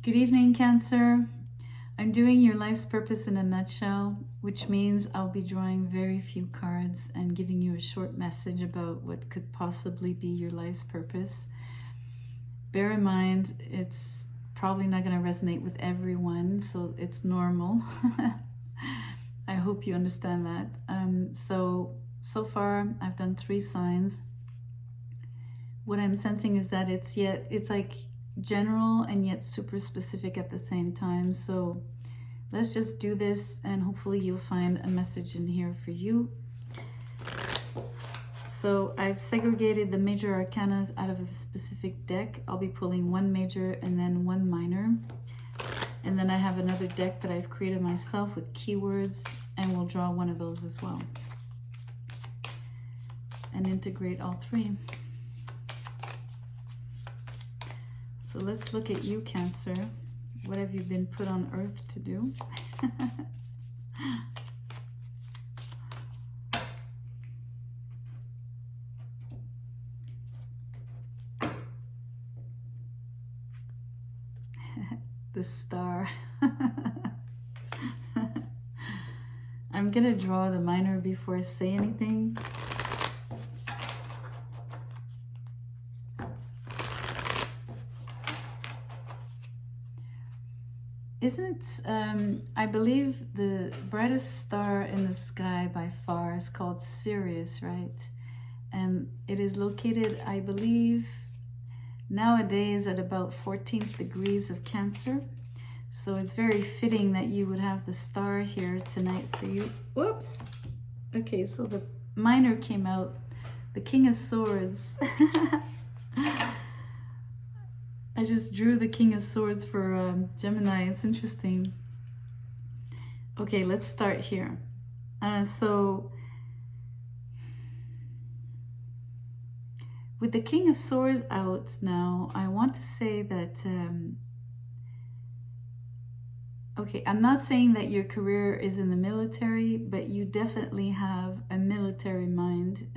Good evening, Cancer. I'm doing your life's purpose in a nutshell, which means I'll be drawing very few cards and giving you a short message about what could possibly be your life's purpose. Bear in mind, it's probably not going to resonate with everyone, so it's normal. I hope you understand that. So far, I've done 3 signs. What I'm sensing is that it's like general and yet super specific at the same time. So let's just do this and hopefully you'll find a message in here for you. So I've segregated the major arcanas out of a specific deck. I'll be pulling 1 major and then 1 minor. And then I have another deck that I've created myself with keywords, and we'll draw one of those as well. And integrate all 3. So let's look at you, Cancer. What have you been put on earth to do? The star. I'm gonna draw the minor before I say anything. Isn't it, I believe the brightest star in the sky by far is called Sirius, right? And it is located, I believe, nowadays at about 14th degrees of Cancer. So it's very fitting that you would have the star here tonight for you. Whoops. Okay, so the minor came out, the King of Swords. I just drew the King of Swords for Gemini. It's interesting. Okay, let's start here. So with the King of Swords out now, I want to say that, okay, I'm not saying that your career is in the military, but you definitely have a military mind.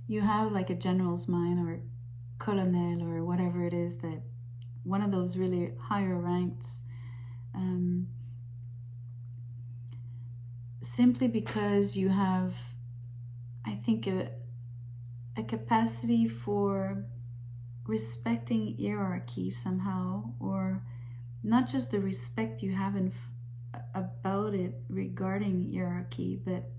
You have like a general's mind or colonel or whatever it is, that one of those really higher ranks, simply because you have, I think, a capacity for respecting hierarchy somehow, or not just the respect you have about it regarding hierarchy, but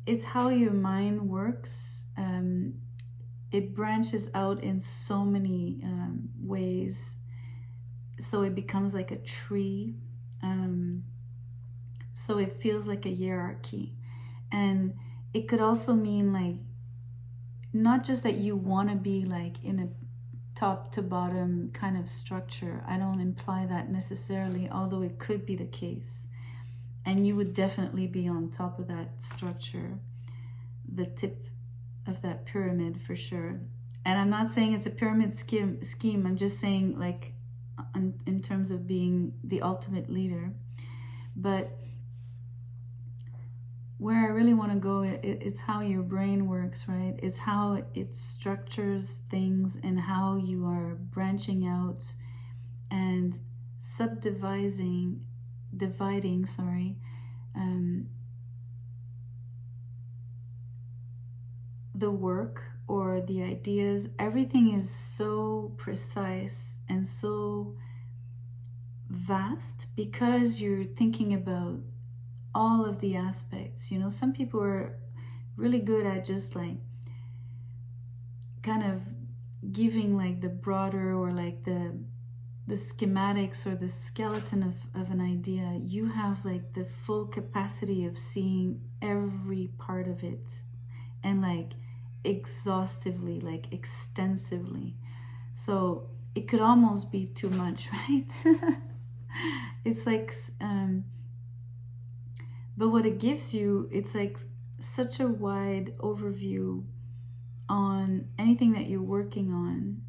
it's how your mind works. It branches out in so many ways, so it becomes like a tree. So it feels like a hierarchy. And it could also mean like, not just that you want to be like in a top to bottom kind of structure. I don't imply that necessarily, although it could be the case. And you would definitely be on top of that structure, the tip of that pyramid for sure. And I'm not saying it's a pyramid scheme. I'm just saying like in terms of being the ultimate leader. But where I really want to go, it's how your brain works, right? It's how it structures things and how you are branching out and dividing, the work or the ideas. Everything is so precise and so vast because you're thinking about all of the aspects. You know, some people are really good at just like kind of giving like the broader or like the schematics or the skeleton of an idea. You have like the full capacity of seeing every part of it, and like exhaustively, like extensively. So it could almost be too much, right? It's like but what it gives you, it's like such a wide overview on anything that you're working on.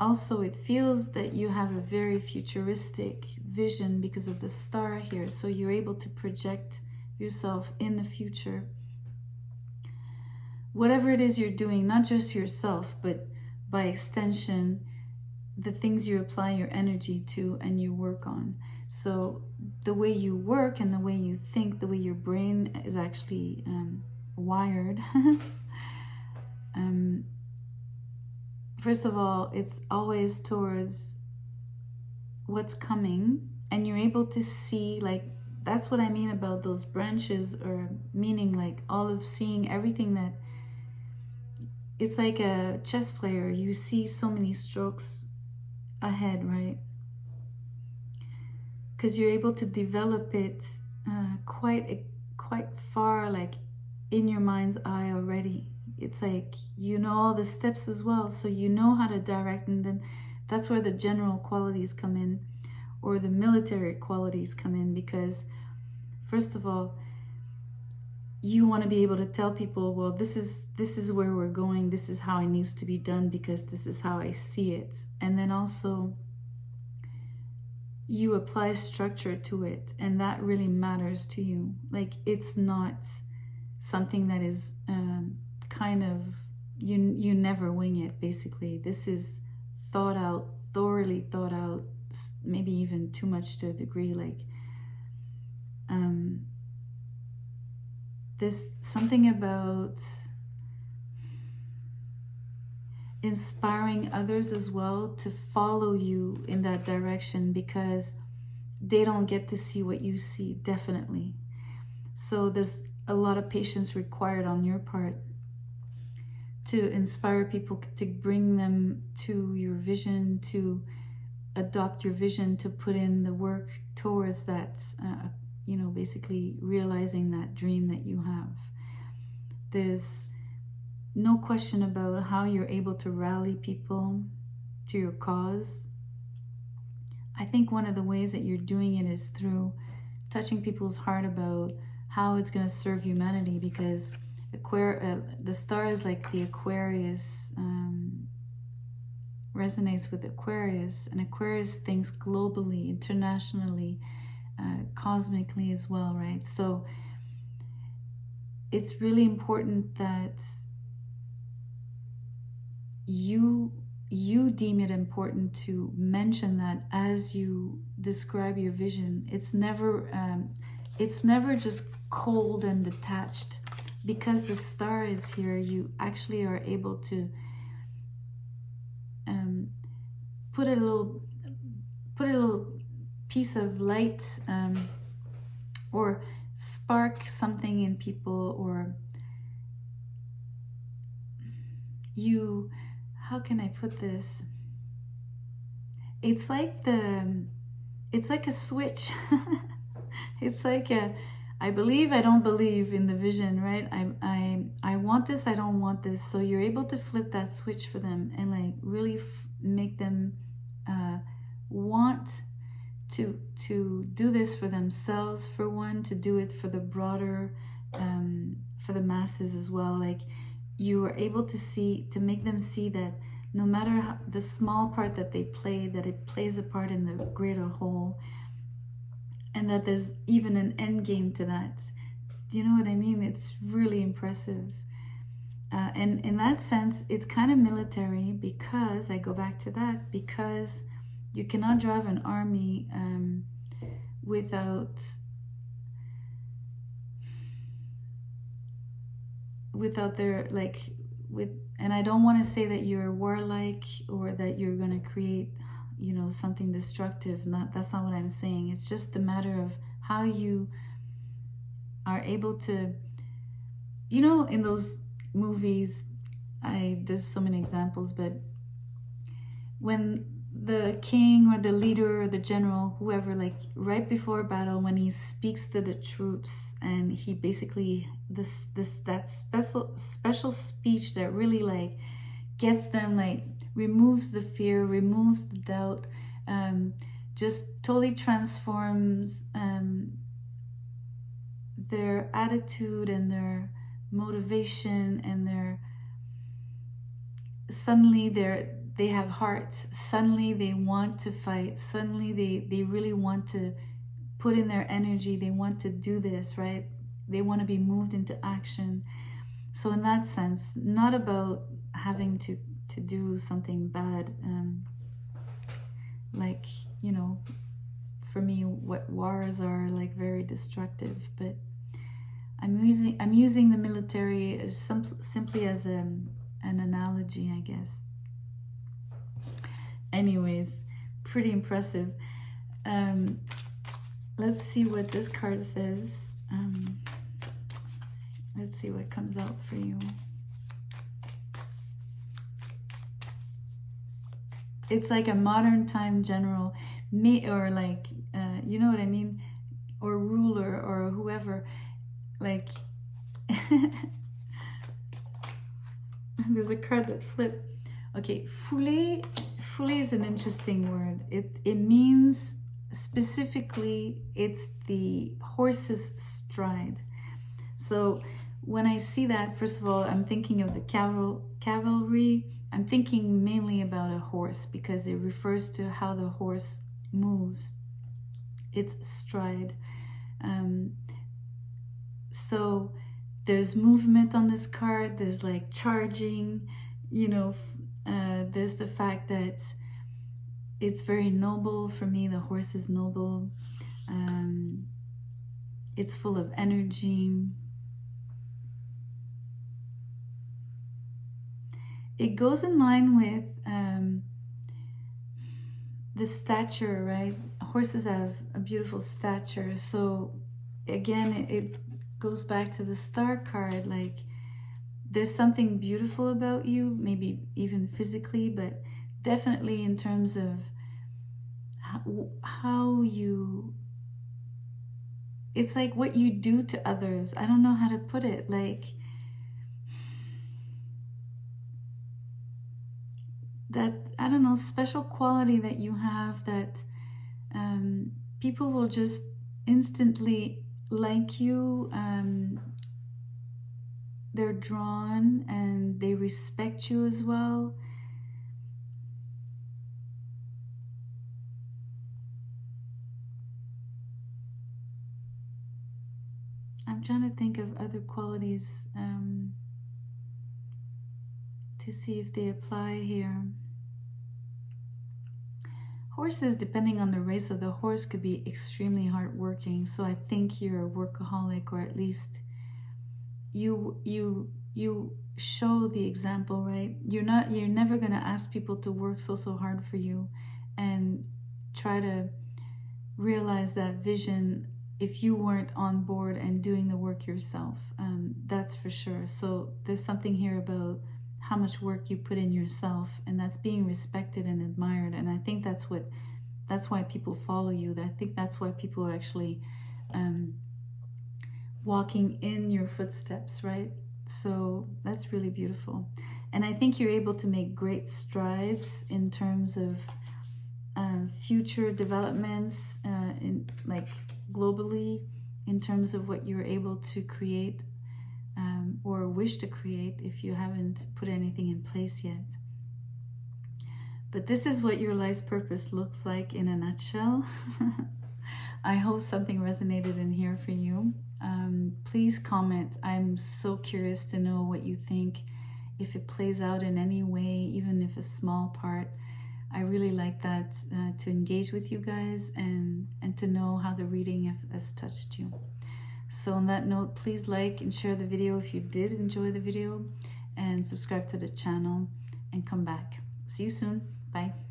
Also, it feels that you have a very futuristic vision because of the star here. So you're able to project yourself in the future. Whatever it is you're doing, not just yourself, but by extension, the things you apply your energy to and you work on. So the way you work and the way you think, the way your brain is actually wired, first of all, it's always towards what's coming, and you're able to see, like, that's what I mean about those branches, or meaning like all of seeing everything. That it's like a chess player, you see so many strokes ahead, right? Because you're able to develop it quite far, like in your mind's eye already. It's like you know all the steps as well, so you know how to direct. And then that's where the general qualities come in, or the military qualities come in, because first of all, you want to be able to tell people, well, this is where we're going, this is how it needs to be done, because this is how I see it. And then also you apply structure to it, and that really matters to you. Like, it's not something that is kind of, you never wing it, basically. This is thought out, thoroughly thought out, maybe even too much to a degree. Like, there's something about inspiring others as well to follow you in that direction, because they don't get to see what you see, definitely. So there's a lot of patience required on your part to inspire people, to bring them to your vision, to adopt your vision, to put in the work towards that, basically realizing that dream that you have. There's no question about how you're able to rally people to your cause. I think one of the ways that you're doing it is through touching people's heart about how it's going to serve humanity, because the stars, like the Aquarius, resonates with Aquarius, and Aquarius thinks globally, internationally, cosmically as well, right? So it's really important that you deem it important to mention that as you describe your vision. It's never just cold and detached. Because the star is here, you actually are able to put a little piece of light, or spark something in people, or how can I put this? It's like a switch. It's like I believe, I don't believe in the vision, right? I want this, I don't want this. So you're able to flip that switch for them, and like really make them want to do this for themselves, for one, to do it for the broader, for the masses as well. Like, you are able to make them see that no matter the small part that they play, that it plays a part in the greater whole, and that there's even an end game to that. Do you know what I mean? It's really impressive. And in that sense, it's kind of military, because I go back to that, because you cannot drive an army without their, like, and I don't want to say that you're warlike, or that you're going to create, something destructive. That's not what I'm saying. It's just a matter of how you are able to, in those movies, there's so many examples, but when the king or the leader or the general, whoever, like right before battle, when he speaks to the troops, and he basically that special speech that really like gets them, like removes the fear, removes the doubt, just totally transforms their attitude and their motivation, and suddenly they have heart. Suddenly they want to fight. Suddenly they really want to put in their energy. They want to do this, right? They want to be moved into action. So in that sense, not about having to do something bad, like, you know, for me, what wars are, like, very destructive. But I'm using the military as simply as an analogy, I guess. Anyways, pretty impressive. Let's see what this card says. Let's see what comes out for you. It's like a modern time general, or like, you know what I mean? Or ruler, or whoever. Like, there's a card that flipped. Okay, foulée. Foulée is an interesting word. It means, specifically, it's the horse's stride. So when I see that, first of all, I'm thinking of the cavalry. I'm thinking mainly about a horse because it refers to how the horse moves, its stride. So there's movement on this card. There's like charging, you know. There's the fact that it's very noble. For me, the horse is noble. It's full of energy. It goes in line with the stature, right? Horses have a beautiful stature. So again, it goes back to the Star card. Like, there's something beautiful about you, maybe even physically, but definitely in terms of how you, it's like what you do to others. I don't know how to put it. Like, that, I don't know, special quality that you have that people will just instantly like you. They're drawn and they respect you as well. I'm trying to think of other qualities to see if they apply here. Horses, depending on the race of the horse, could be extremely hardworking. So I think you're a workaholic, or at least you show the example, right? You're never going to ask people to work so hard for you and try to realize that vision if you weren't on board and doing the work yourself. That's for sure. So there's something here about how much work you put in yourself, and that's being respected and admired. And I think that's why people follow you. I think that's why people are actually walking in your footsteps, right? So that's really beautiful. And I think you're able to make great strides in terms of future developments, in like globally, in terms of what you're able to create or wish to create if you haven't put anything in place yet. But this is what your life's purpose looks like in a nutshell. I hope something resonated in here for you. Please comment. I'm so curious to know what you think, if it plays out in any way, even if a small part. I really like that, to engage with you guys and to know how the reading has touched you. So on that note, please like and share the video if you did enjoy the video, and subscribe to the channel and come back. See you soon. Bye.